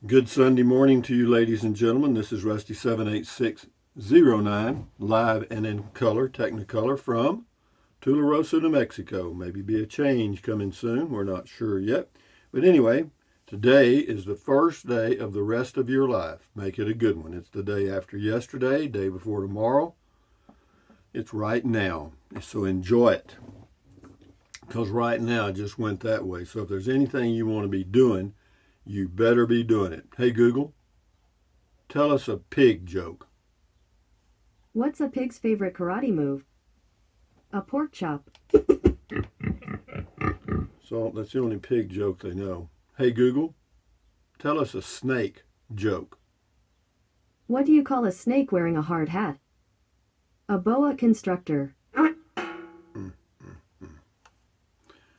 Good Sunday morning to you, ladies and gentlemen. This is Rusty 78609, live and in color, Technicolor, from Tularosa, New Mexico. Maybe be a change coming soon. We're not sure yet. But anyway, today is the first day of the rest of your life. Make it a good one. It's the day after yesterday, day before tomorrow. It's right now. So enjoy it. Because right now it just went that way. So if there's anything you want to be doing, you better be doing it. Hey, Google, tell us a pig joke. What's a pig's favorite karate move? A pork chop. So that's the only pig joke they know. Hey, Google, tell us a snake joke. What do you call a snake wearing a hard hat? A boa constrictor.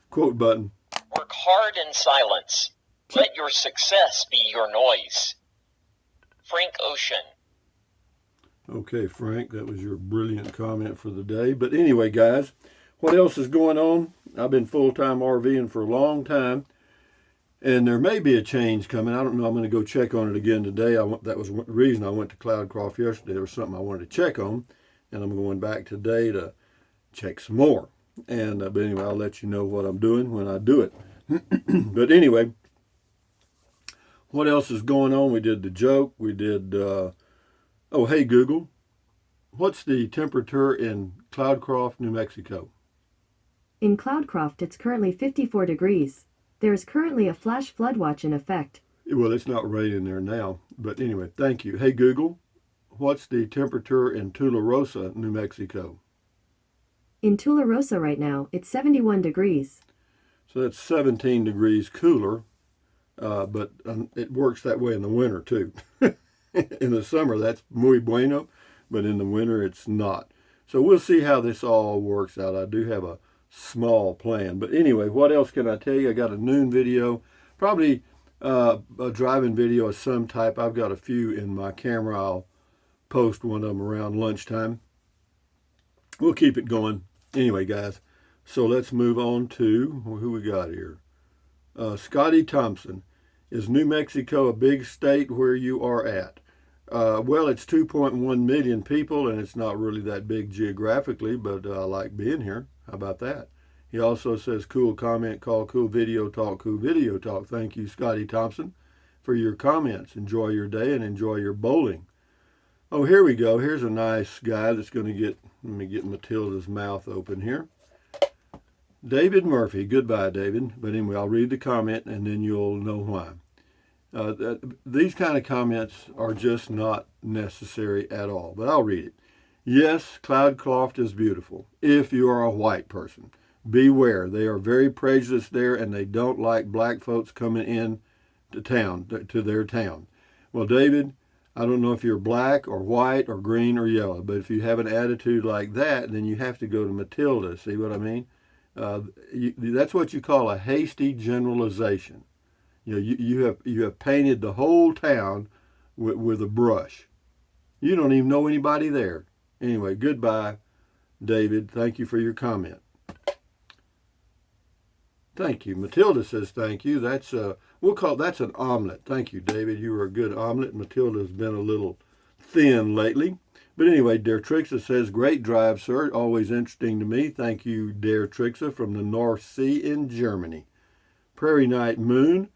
Quote button. Work hard in silence. Let your success be your noise. Frank Ocean. Okay, Frank, that was your brilliant comment for the day. But anyway, guys, what else is going on? I've been full-time RVing for a long time, and there may be a change coming. I don't know. I'm going to go check on it again today. That was the reason I went to Cloudcroft yesterday. There was something I wanted to check on, and I'm going back today to check some more. And but anyway, I'll let you know what I'm doing when I do it. But anyway, what else is going on? We did the joke. We did, hey, Google, what's the temperature in Cloudcroft, New Mexico? In Cloudcroft, it's currently 54 degrees. There is currently a flash flood watch in effect. Well, it's not raining there now. But anyway, thank you. Hey, Google, what's the temperature in Tularosa, New Mexico? In Tularosa right now, it's 71 degrees. So that's 17 degrees cooler. But it works that way in the winter, too. In the summer, that's muy bueno, but in the winter, it's not. So we'll see how this all works out. I do have a small plan. But anyway, what else can I tell you? I got a noon video, probably a driving video of some type. I've got a few in my camera. I'll post one of them around lunchtime. We'll keep it going. Anyway, guys, so let's move on to who we got here. Scotty Thompson. Is New Mexico a big state where you are at? Well, it's 2.1 million people, and it's not really that big geographically, but I like being here. How about that? He also says, cool comment, call, cool video talk, cool video talk. Thank you, Scotty Thompson, for your comments. Enjoy your day and enjoy your bowling. Oh, here we go. Here's a nice guy that's going to let me get Matilda's mouth open here. David Murphy. Goodbye, David. But anyway, I'll read the comment and then you'll know why. These kind of comments are just not necessary at all, but I'll read it. Yes, Cloudcroft is beautiful. If you are a white person, beware. They are very prejudiced there, and they don't like black folks coming in to town, to their town. Well, David, I don't know if you're black or white or green or yellow, but if you have an attitude like that, then you have to go to Matilda. See what I mean? That's what you call a hasty generalization. You know, you have painted the whole town with a brush. You don't even know anybody there. Anyway, goodbye, David. Thank you for your comment. Thank you. Matilda says thank you. That's that's an omelet. Thank you, David. You were a good omelet. Matilda's been a little thin lately. But anyway, Dare Trixa says, great drive, sir. Always interesting to me. Thank you, Dare Trixa, from the North Sea in Germany. Prairie Night Moon.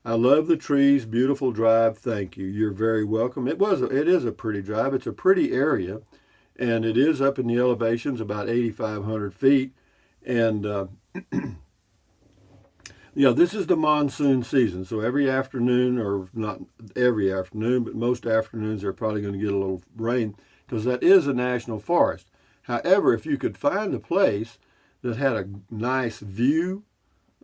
I love the trees. Beautiful drive. Thank you. You're very welcome. It is a pretty drive. It's a pretty area, and it is up in the elevations, about 8,500 feet. And this is the monsoon season. So every afternoon, or not every afternoon, but most afternoons, they're probably going to get a little rain, because that is a national forest. However, if you could find a place that had a nice view,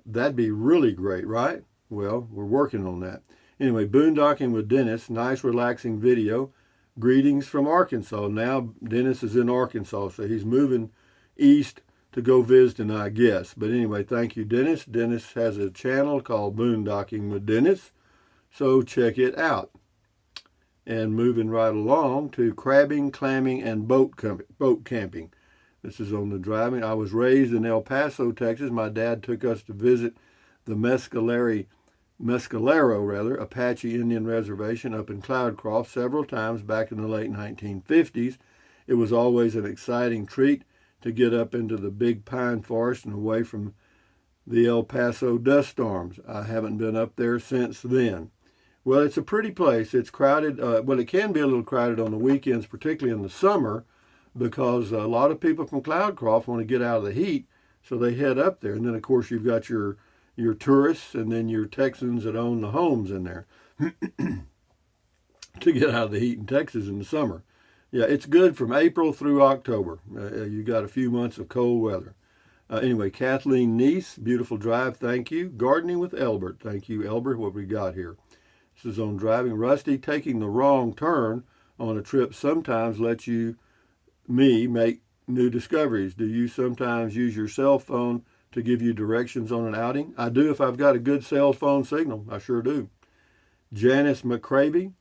that'd be really great, right? Well, we're working on that. Anyway, boondocking with Dennis, nice relaxing video. Greetings from Arkansas. Now Dennis is in Arkansas, so he's moving east to go visiting, I guess. But anyway, thank you, Dennis. Dennis has a channel called Boondocking with Dennis, so check it out. And moving right along to crabbing, clamming, and boat camping. This is on the driving. I was raised in El Paso, Texas. My dad took us to visit the Mescalero Mescalero, Apache Indian Reservation up in Cloudcroft several times back in the late 1950s. It was always an exciting treat to get up into the big pine forest and away from the El Paso dust storms. I haven't been up there since then. Well, it's a pretty place. It's crowded. Well, it can be a little crowded on the weekends, particularly in the summer, because a lot of people from Cloudcroft want to get out of the heat, so they head up there. And then, of course, you've got your tourists and then your Texans that own the homes in there to get out of the heat in Texas in the summer. Yeah, it's good from April through October. You got a few months of cold weather. Anyway, Kathleen Neese, beautiful drive, thank you. Gardening with Elbert, thank you, Elbert. What we got here? This is on driving. Rusty, taking the wrong turn on a trip sometimes lets me make new discoveries. Do you sometimes use your cell phone to give you directions on an outing? I do if I've got a good cell phone signal. I sure do. Janice McCravey,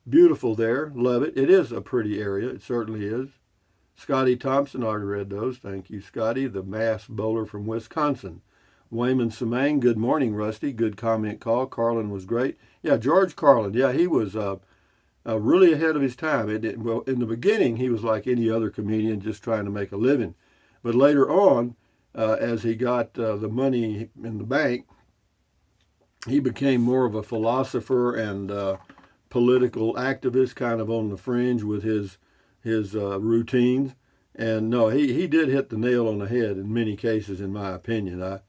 beautiful there. Love it. It is a pretty area. It certainly is. Scotty Thompson, I already read those. Thank you, Scotty, the mass bowler from Wisconsin. Wayman Samang, good morning, Rusty. Good comment call. Carlin was great. Yeah, George Carlin. Yeah, he was really ahead of his time. Well, in the beginning, he was like any other comedian, just trying to make a living. But later on, as he got the money in the bank, he became more of a philosopher and political activist, kind of on the fringe with his routines. And no, he did hit the nail on the head in many cases, in my opinion.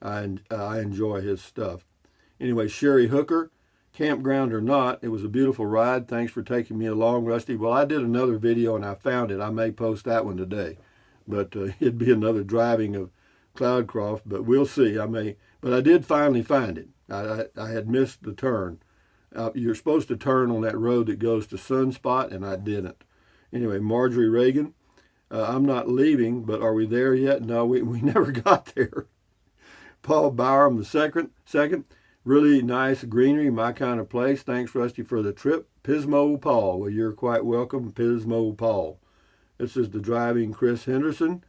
I enjoy his stuff. Anyway, Sherry Hooker, campground or not, it was a beautiful ride. Thanks for taking me along, Rusty. Well, I did another video and I found it. I may post that one today, but it'd be another driving of Cloudcroft. But we'll see. But I did finally find it. I had missed the turn. You're supposed to turn on that road that goes to Sunspot, and I didn't. Anyway, Marjorie Reagan, I'm not leaving, but are we there yet? No, we never got there. Paul Bauer, the second, really nice greenery, my kind of place. Thanks, Rusty, for the trip. Pismo Paul, well, you're quite welcome, Pismo Paul. This is the driving Chris Henderson.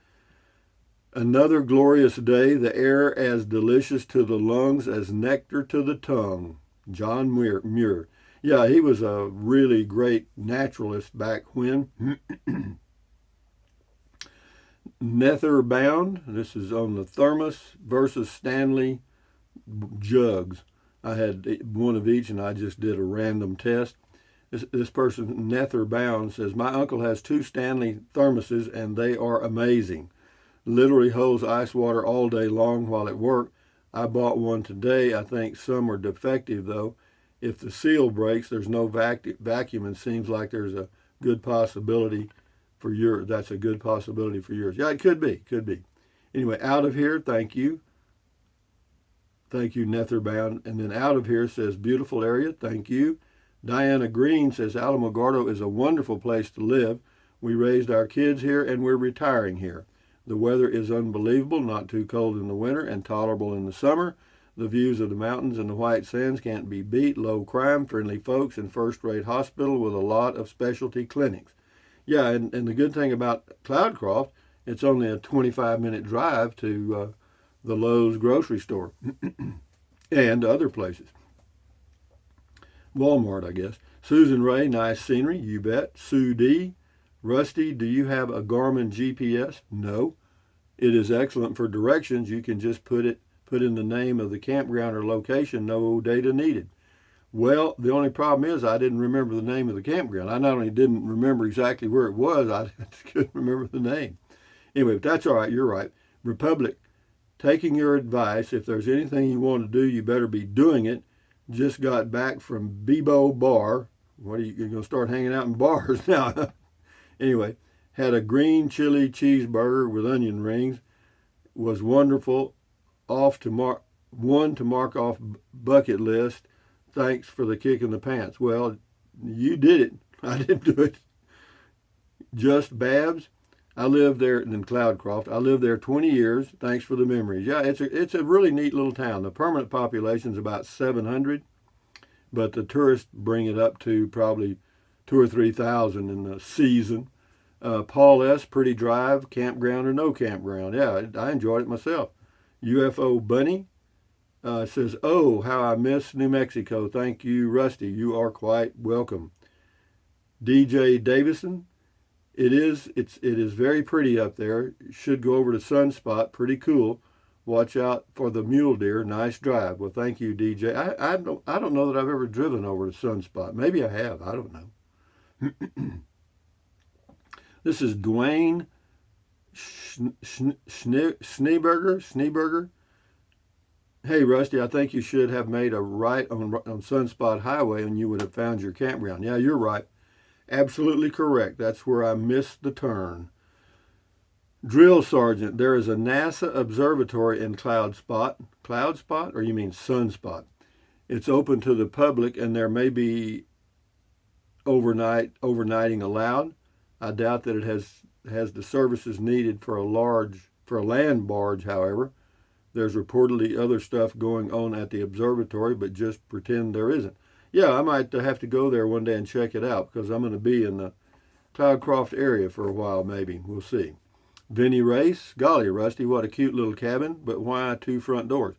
Another glorious day, the air as delicious to the lungs as nectar to the tongue. John Muir. Yeah, he was a really great naturalist back when. Nether Bound, this is on the Thermos versus Stanley jugs. I had one of each and I just did a random test. This person, Nether Bound, says, my uncle has 2 Stanley thermoses and they are amazing. Literally holds ice water all day long while at work. I bought one today. I think some are defective though. If the seal breaks, there's no vacuum, and seems like there's a good possibility for yours. That's a good possibility for yours. Yeah, it could be. Anyway, out of here, thank you. Thank you, Netherbound. And then out of here says, beautiful area, thank you. Diana Green says, Alamogordo is a wonderful place to live. We raised our kids here and we're retiring here. The weather is unbelievable, not too cold in the winter and tolerable in the summer. The views of the mountains and the white sands can't be beat. Low crime, friendly folks, and first-rate hospital with a lot of specialty clinics. Yeah, and the good thing about Cloudcroft, it's only a 25-minute drive to the Lowe's grocery store and other places. Walmart, I guess. Susan Ray, nice scenery, you bet. Sue D. Rusty, do you have a Garmin GPS? No. It is excellent for directions. You can just put in the name of the campground or location, no data needed. Well, the only problem is I didn't remember the name of the campground. I not only didn't remember exactly where it was, I couldn't remember the name. Anyway, but that's all right. You're right. Republic, taking your advice, if there's anything you want to do, you better be doing it. Just got back from Bebo Bar. What are you're going to start hanging out in bars now? Anyway, had a green chili cheeseburger with onion rings. Was wonderful. One to mark off bucket list. Thanks for the kick in the pants. Well, you did it. I didn't do it. Just Babs. I lived there in Cloudcroft. I lived there 20 years. Thanks for the memories. Yeah, it's a really neat little town. The permanent population is about 700, but the tourists bring it up to probably 2,000 or 3,000 in the season. Paul S., pretty drive, campground or no campground. Yeah, I enjoyed it myself. UFO Bunny, It says, "Oh, how I miss New Mexico. Thank you, Rusty. You are quite welcome." DJ Davison, it is very pretty up there. Should go over to Sunspot. Pretty cool. Watch out for the mule deer. Nice drive. Well, thank you, DJ. I don't know that I've ever driven over to Sunspot. Maybe I have. I don't know. This is Dwayne Schneeberger. Hey, Rusty, I think you should have made a right on Sunspot Highway and you would have found your campground. Yeah, you're right. Absolutely correct. That's where I missed the turn. Drill Sergeant, there is a NASA observatory in Cloud Spot. Cloud Spot, or you mean Sunspot? It's open to the public and there may be overnighting allowed. I doubt that it has the services needed for a land barge, however. There's reportedly other stuff going on at the observatory, but just pretend there isn't. Yeah, I might have to go there one day and check it out because I'm going to be in the Cloudcroft area for a while, maybe. We'll see. Vinny Race, golly, Rusty, what a cute little cabin, but why 2 front doors?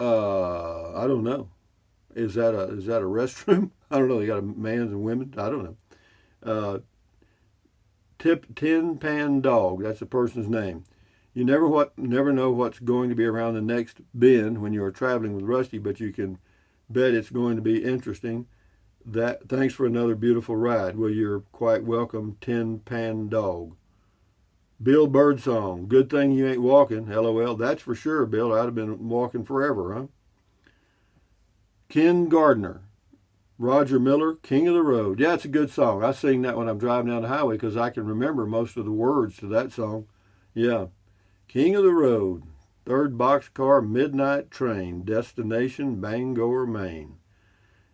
I don't know. Is that a restroom? I don't know. They got a man's and women. I don't know. Tin Pan Dog, that's the person's name. You never know what's going to be around the next bend when you are traveling with Rusty, but you can bet it's going to be interesting. Thanks for another beautiful ride. Well, you're quite welcome, Tin Pan Dog. Bill Birdsong, good thing you ain't walking. LOL, that's for sure, Bill. I'd have been walking forever, huh? Ken Gardner, Roger Miller, King of the Road. Yeah, it's a good song. I sing that when I'm driving down the highway because I can remember most of the words to that song. Yeah. King of the Road, 3rd Boxcar Midnight Train, destination Bangor, Maine.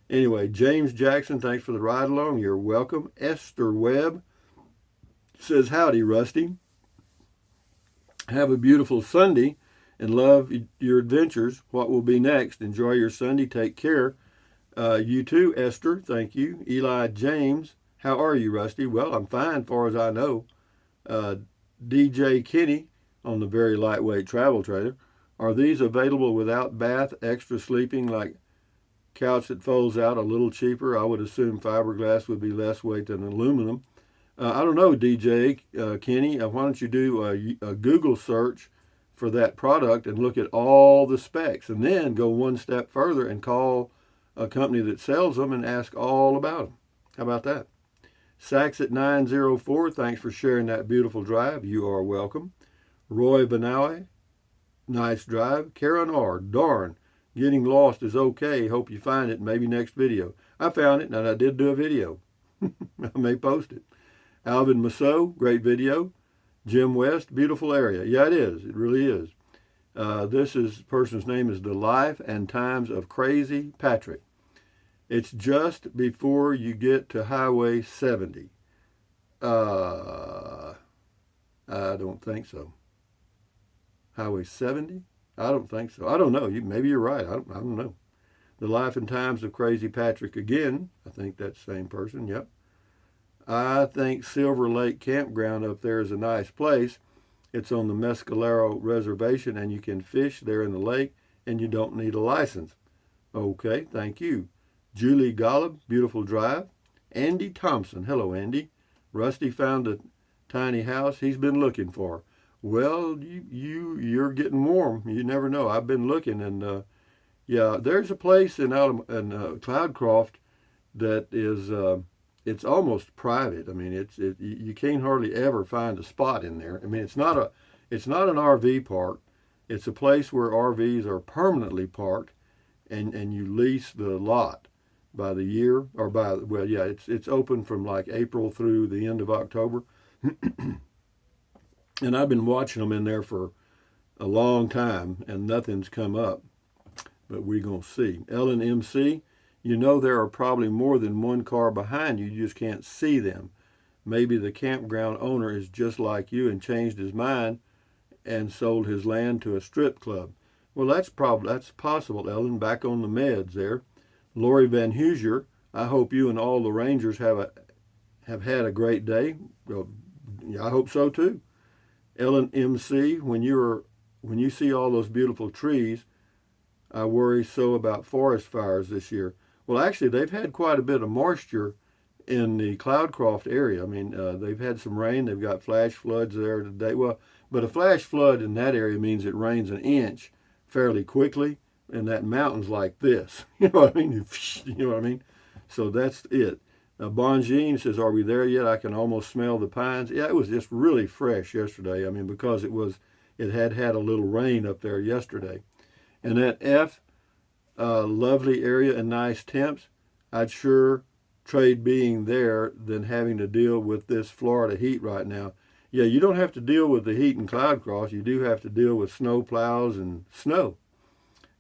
Anyway, James Jackson, thanks for the ride along. You're welcome. Esther Webb says, howdy, Rusty. Have a beautiful Sunday and love your adventures. What will be next? Enjoy your Sunday. Take care. You too, Esther. Thank you. Eli James, how are you, Rusty? Well, I'm fine, far as I know. DJ Kenny on the very lightweight travel trailer. Are these available without bath, extra sleeping, like couch that folds out, a little cheaper? I would assume fiberglass would be less weight than aluminum. I don't know, DJ Kenny. Why don't you do a Google search for that product and look at all the specs, and then go one step further and call a company that sells them and ask all about them. How about that? Sax at 904, thanks for sharing that beautiful drive. You are welcome. Roy Vanawe, nice drive. Karen R, darn, getting lost is okay. Hope you find it. Maybe next video. I found it, and I did do a video. I may post it. Alvin Masso, great video. Jim West, beautiful area. Yeah, it is. It really is. The person's name is The Life and Times of Crazy Patrick. It's just before you get to Highway 70. I don't think so. Highway 70? I don't think so. I don't know. Maybe you're right. I don't know. The Life and Times of Crazy Patrick again. I think that's the same person. Yep. I think Silver Lake Campground up there is a nice place. It's on the Mescalero Reservation, and you can fish there in the lake, and you don't need a license. Okay, thank you. Julie Golub, beautiful drive. Andy Thompson, hello, Andy. Rusty found a tiny house he's been looking for. Well, you're getting warm. You never know. I've been looking, and yeah, there's a place in Cloudcroft that is it's almost private. I mean, you can't hardly ever find a spot in there. I mean, it's not an RV park. It's a place where RVs are permanently parked, and you lease the lot by the year, or it's open from like April through the end of October. And I've been watching them in there for a long time, and nothing's come up. But we're going to see. Ellen MC, you know there are probably more than one car behind you. You just can't see them. Maybe the campground owner is just like you and changed his mind and sold his land to a strip club. Well, that's possible, Ellen. Back on the meds there. Lori Van Hoosier, I hope you and all the Rangers have had a great day. Well, yeah, I hope so too. Ellen MC, when you see all those beautiful trees, I worry so about forest fires this year. Well, actually, they've had quite a bit of moisture in the Cloudcroft area. I mean, they've had some rain. They've got flash floods there today. Well, but a flash flood in that area means it rains an inch fairly quickly, and that mountain's like this. You know what I mean? You know what I mean? So that's it. Bonjean says, "Are we there yet? I can almost smell the pines." Yeah, it was just really fresh yesterday. I mean, because it had had a little rain up there yesterday. And that F, lovely area and nice temps. I'd sure trade being there than having to deal with this Florida heat right now. Yeah, you don't have to deal with the heat in Cloudcroft. You do have to deal with snow plows and snow.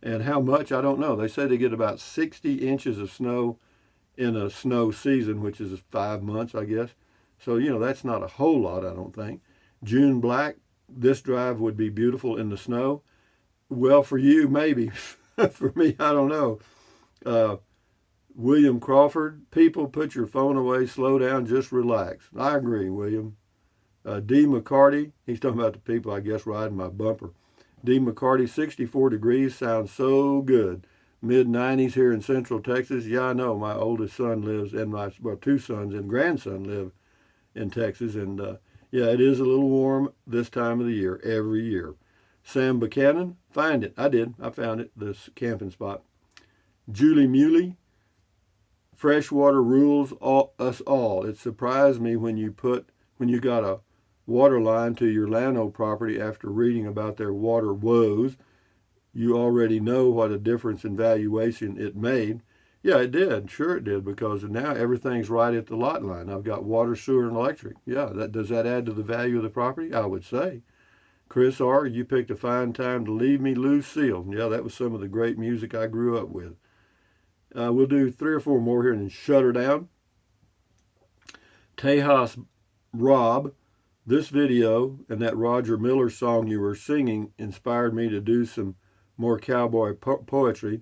And how much, I don't know. They say they get about 60 inches of snow in a snow season, which is 5 months, I guess. So, you know, that's not a whole lot, I don't think. June Black, this drive would be beautiful in the snow. Well, for you, maybe. For me, I don't know. William Crawford, people, put your phone away, slow down, just relax. I agree, William. D. McCarty, he's talking about the people, I guess, riding my bumper. D. McCarty, 64 degrees, sounds so good. Mid-90s here in Central Texas. Yeah, I know. My oldest son lives, and my two sons and grandson live in Texas. And yeah, it is a little warm this time of the year, every year. Sam Buchanan, find it. I did. I found it, this camping spot. Julie Muley, freshwater rules us all. It surprised me when you got a water line to your Llano property after reading about their water woes. You already know what a difference in valuation it made. Yeah, it did. Sure it did, because now everything's right at the lot line. I've got water, sewer, and electric. Yeah, does that add to the value of the property? I would say. Chris R., you picked a fine time to leave me, Lucille. Yeah, that was some of the great music I grew up with. We'll do 3 or 4 more here and then shut her down. Tejas Rob, this video and that Roger Miller song you were singing inspired me to do some more cowboy poetry.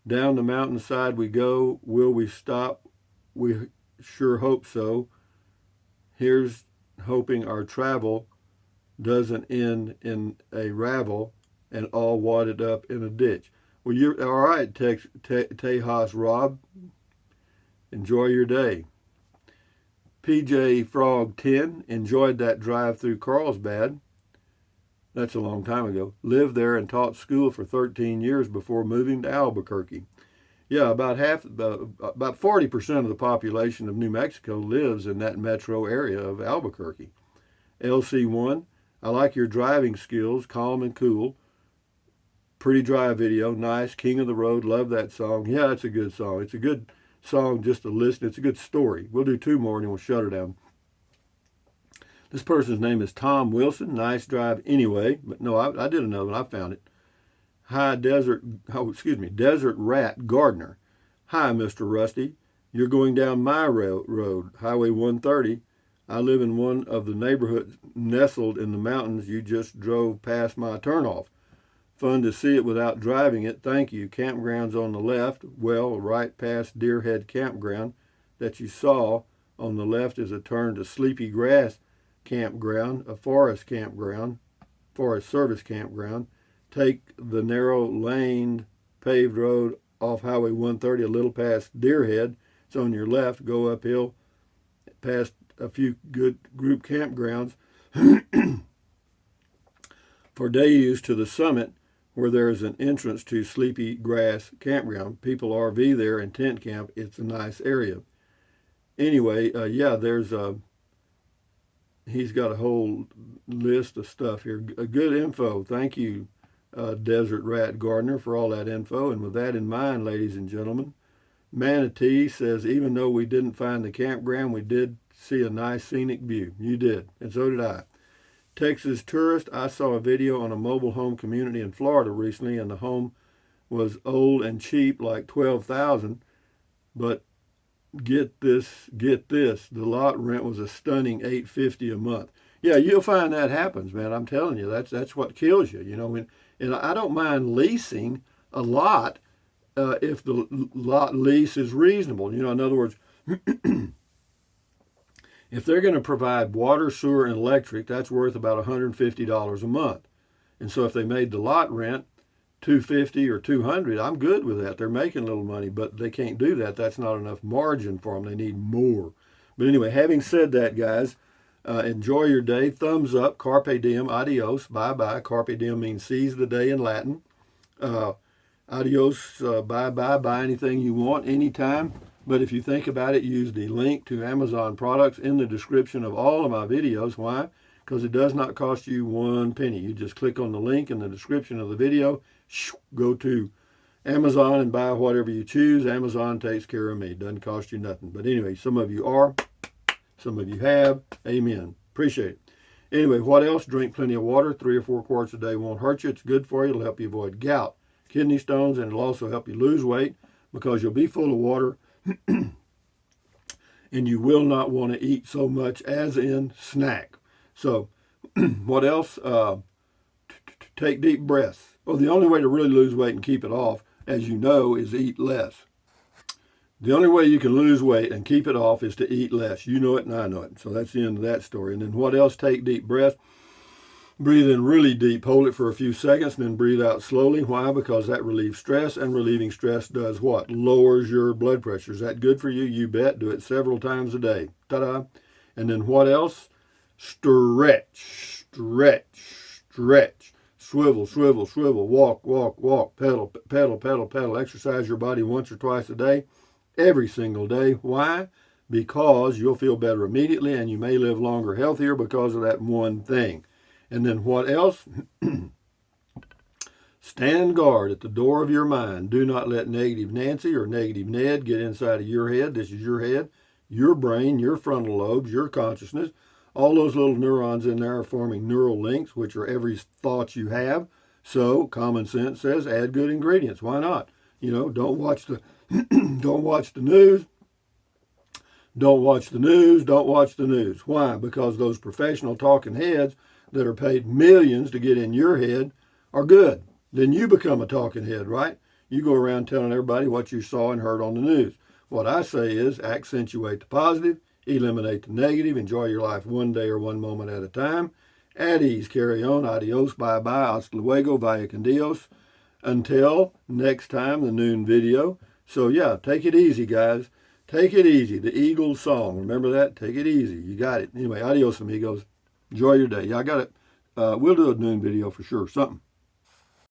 Down the mountainside we go. Will we stop? We sure hope so. Here's hoping our travel doesn't end in a ravel and all wadded up in a ditch. Well, you're all right, Tejas Rob. Enjoy your day. PJ Frog 10, enjoyed that drive through Carlsbad. That's a long time ago. Lived there and taught school for 13 years before moving to Albuquerque. Yeah, about 40% of the population of New Mexico lives in that metro area of Albuquerque. LC1, I like your driving skills, calm and cool. Pretty dry video, nice, King of the Road, love that song. Yeah, it's a good song. It's a good song just to listen. It's a good story. We'll do 2 more and then we'll shut her down. This person's name is Tom Wilson. Nice drive anyway. But no, I did another one. I found it. Hi, Desert Rat Gardner. Hi, Mr. Rusty. You're going down my road, Highway 130. I live in one of the neighborhoods nestled in the mountains. You just drove past my turnoff. Fun to see it without driving it. Thank you. Campground's on the left. Well, right past Deerhead Campground that you saw. On the left is a turn to Sleepy Grass Campground, a forest service campground. Take the narrow laned paved road off Highway 130 a little past Deerhead. It's on your left. Go uphill past a few good group campgrounds for day use to the summit, where there is an entrance to Sleepy Grass Campground. People RV there and tent camp. It's a nice area. Anyway, yeah, he's got a whole list of stuff here. Good info. Thank you, Desert Rat Gardner, for all that info. And with that in mind, ladies and gentlemen, Manatee says, even though we didn't find the campground, we did see a nice scenic view. You did, and so did I. Texas Tourist, I saw a video on a mobile home community in Florida recently, and the home was old and cheap, like $12,000. But get this, the lot rent was a stunning $850 a month. Yeah, you'll find that happens, man. I'm telling you, that's what kills you. You know, and I don't mind leasing a lot if the lot lease is reasonable. You know, in other words, if they're going to provide water, sewer, and electric, that's worth about $150 a month. And so if they made the lot rent 250 or 200, I'm good with that. They're making a little money, but they can't do that. That's not enough margin for them. They need more. But anyway, having said that, guys, enjoy your day. Thumbs up. Carpe diem. Adios. Bye-bye. Carpe diem means seize the day in Latin. Adios. Bye-bye. Buy anything you want anytime. But if you think about it, use the link to Amazon products in the description of all of my videos. Why? Because it does not cost you 1 penny. You just click on the link in the description of the video, go to Amazon and buy whatever you choose. Amazon takes care of me. It doesn't cost you nothing. But anyway, some of you are, some of you have. Amen. Appreciate it. Anyway, what else? Drink plenty of water. 3 or 4 quarts a day won't hurt you. It's good for you. It'll help you avoid gout, kidney stones, and it'll also help you lose weight because you'll be full of water and you will not want to eat so much as in snack. So what else? Take deep breaths. Well, the only way to really lose weight and keep it off, as you know, is eat less. The only way you can lose weight and keep it off is to eat less. You know it and I know it. So that's the end of that story. And then what else? Take deep breaths. Breathe in really deep. Hold it for a few seconds and then breathe out slowly. Why? Because that relieves stress, and relieving stress does what? Lowers your blood pressure. Is that good for you? You bet. Do it several times a day. Ta-da. And then what else? Stretch, stretch, stretch. Swivel, swivel, swivel. Walk, walk, walk. Pedal, pedal, pedal, pedal. Exercise your body once or twice a day. Every single day. Why? Because you'll feel better immediately and you may live longer, healthier because of that one thing. And then what else? Stand guard at the door of your mind. Do not let negative Nancy or negative Ned get inside of your head. This is your head, your brain, your frontal lobes, your consciousness. All those little neurons in there are forming neural links, which are every thought you have. So common sense says add good ingredients. Why not? You know, don't watch the don't watch the news. Don't watch the news. Don't watch the news. Why? Because those professional talking heads that are paid millions to get in your head are good. Then you become a talking head, right? You go around telling everybody what you saw and heard on the news. What I say is accentuate the positive, eliminate the negative, enjoy your life one day or one moment at a time. At ease, carry on. Adios, bye-bye, hasta luego, vaya con Dios. Until next time, the noon video. So yeah, take it easy, guys. Take it easy. The Eagles song. Remember that? Take it easy. You got it. Anyway, adios, amigos. Enjoy your day. Yeah, I got it. We'll do a noon video for sure. Something.